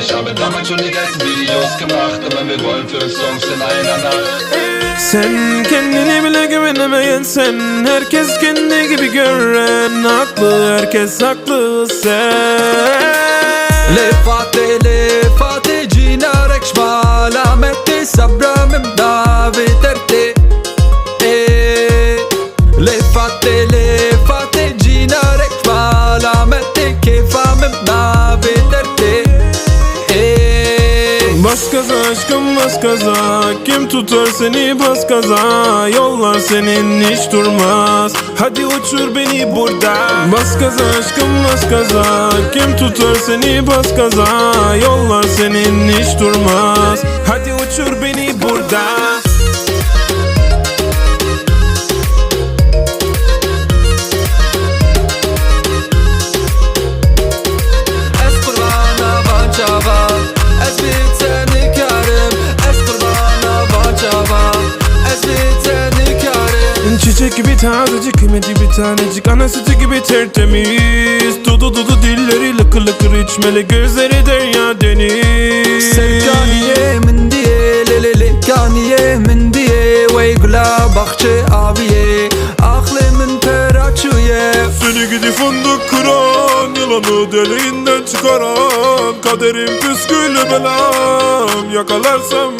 Ich habe damals schon die geilsten Videos gemacht, aber wir wollen 5 Songs in einer Nacht. Sen kendine bile güvenemeyen sen, herkes kendi gibi gören, haklı herkes haklı sen. لفاتي جينا رك شمال عملتي صبرا من دافي ترتي لفاتي جينا رك شمال عملتي كيفا من دافي ترتي Bas gaza aşkım bas gaza, kim tutar seni bas gaza, yollar senin hiç durmaz, hadi uçur beni buradan. Bas gaza aşkım bas gaza, kim tutar seni bas gaza, yollar senin hiç durmaz, hadi uçur beni buradan. Çiçek gibi tazecik, kıymeti bir tanecik, ana sütü gibi tertemiz. Dudu dilleri lıkır lıkır içmeli, gözleri derya deniz. Serkaniye min diye, lelele kaniye min diye, ve gula bahçe abiye, aklımın peraçuye. Seni gidi fındık kıran, yılanı deliğinden çıkaran, kaderim püskülü belam, yakalarsam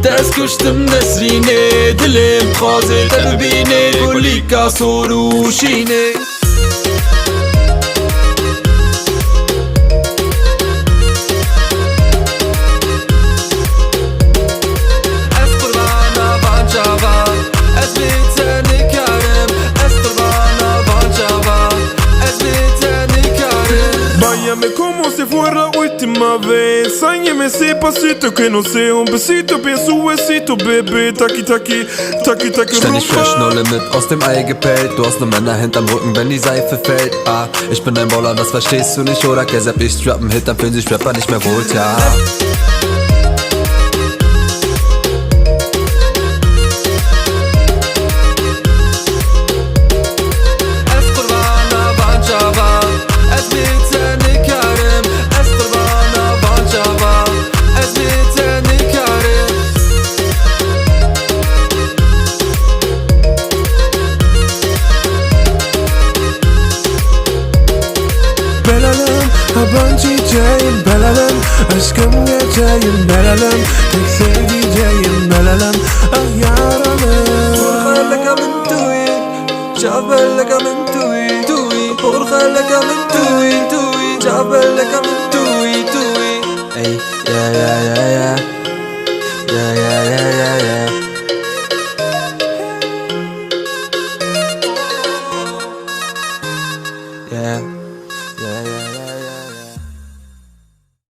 ters kuştum nesrine, dilim khaze tebine, kulika soruşine. Báñame como si fuera la última vez. Sáñeme ese pasito que no sea un besito, bien suavecito, baby. Taki, taki, taki, taki, Ständig fresh, no rumba. limit, aus dem Ei gepellt. Du hast ne Männer hinterm Rücken, wenn die Seife fällt. Ah, ich bin ein Baller, das verstehst du nicht, oder? Kesab, ich rappen Hit, dann fühlen sich Rapper nicht mehr wohl, ja. Belalım, haban çiçeğim belalım, aşkım geçeyim belalım, tek sevdiceğim belalım, ah yaralım. خلك من توي جابل لك من توي توي خلك من توي توي جابل لك من توي توي. Ey, yeah.